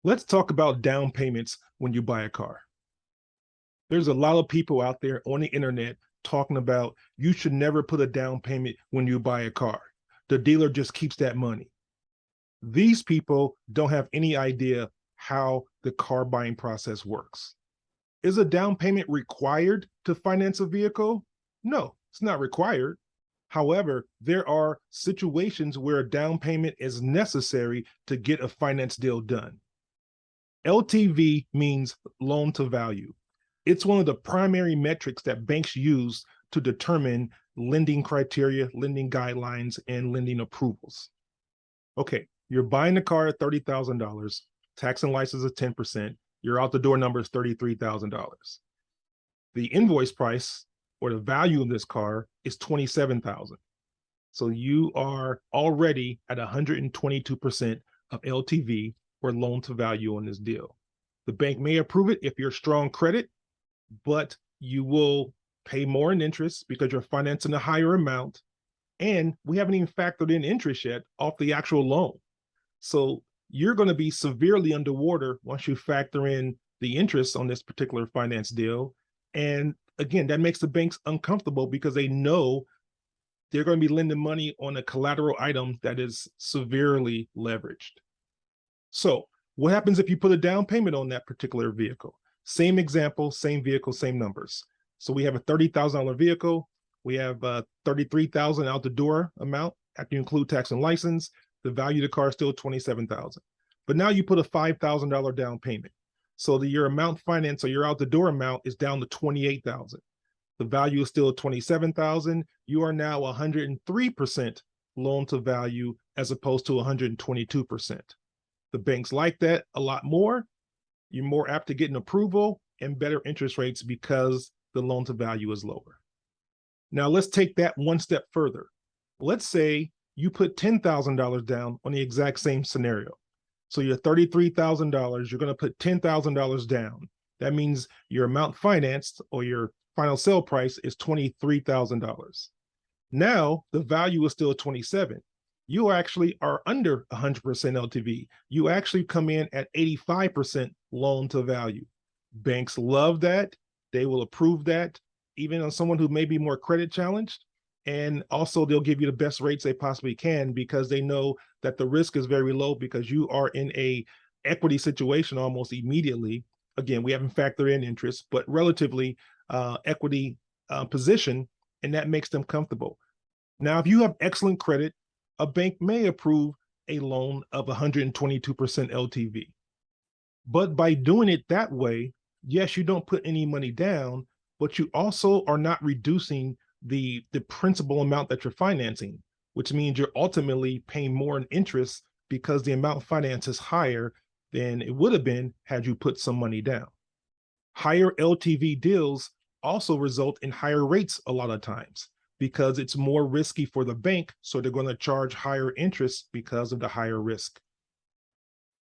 Let's talk about down payments when you buy a car. There's a lot of people out there on the internet talking about you should never put a down payment when you buy a car. The dealer just keeps that money. These people don't have any idea how the car buying process works. Is a down payment required to finance a vehicle? No, it's not required. However, there are situations where a down payment is necessary to get a finance deal done. LTV means loan to value. It's one of the primary metrics that banks use to determine lending criteria, lending guidelines, and lending approvals. Okay, you're buying the car at $30,000, tax and license is 10%, your out the door number is $33,000. The invoice price or the value of this car is $27,000. So you are already at 122% of LTV or loan to value on this deal. The bank may approve it if you're strong credit, but you will pay more in interest because you're financing a higher amount. And we haven't even factored in interest yet off the actual loan. So you're going to be severely underwater once you factor in the interest on this particular finance deal. And again, that makes the banks uncomfortable because they know they're going to be lending money on a collateral item that is severely leveraged. So what happens if you put a down payment on that particular vehicle? Same example, same vehicle, same numbers. So we have a $30,000 vehicle. We have $33,000 out the door amount after you include tax and license. The value of the car is still $27,000. But now you put a $5,000 down payment. So your amount financed or your out the door amount is down to $28,000. The value is still $27,000. You are now 103% loan to value as opposed to 122%. The banks like that a lot more. You're more apt to get an approval and better interest rates because the loan to value is lower. Now let's take that one step further. Let's say you put $10,000 down on the exact same scenario. So your $33,000, you're going to put $10,000 down. That means your amount financed or your final sale price is $23,000. Now the value is still $27,000. You actually are under 100% LTV. You actually come in at 85% loan to value. Banks love that. They will approve that, even on someone who may be more credit challenged. And also they'll give you the best rates they possibly can because they know that the risk is very low because you are in a equity situation almost immediately. Again, we haven't factored in interest, but relatively equity position, and that makes them comfortable. Now, if you have excellent credit, a bank may approve a loan of 122% LTV. But by doing it that way, yes, you don't put any money down, but you also are not reducing the principal amount that you're financing, which means you're ultimately paying more in interest because the amount financed is higher than it would have been had you put some money down. Higher LTV deals also result in higher rates a lot of times because it's more risky for the bank, so they're going to charge higher interest because of the higher risk.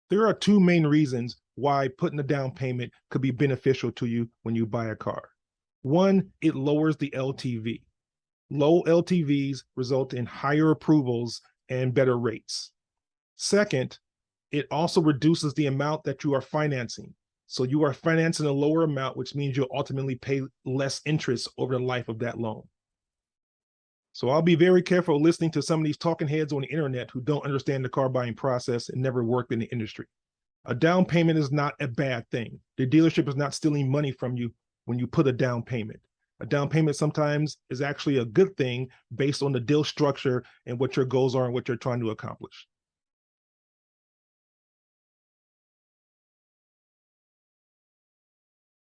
There are two main reasons why putting a down payment could be beneficial to you when you buy a car. One, it lowers the LTV. Low LTVs result in higher approvals and better rates. Second, it also reduces the amount that you are financing. So you are financing a lower amount, which means you'll ultimately pay less interest over the life of that loan. So I'll be very careful listening to some of these talking heads on the internet who don't understand the car buying process and never worked in the industry. A down payment is not a bad thing. The dealership is not stealing money from you when you put a down payment. A down payment sometimes is actually a good thing based on the deal structure and what your goals are and what you're trying to accomplish.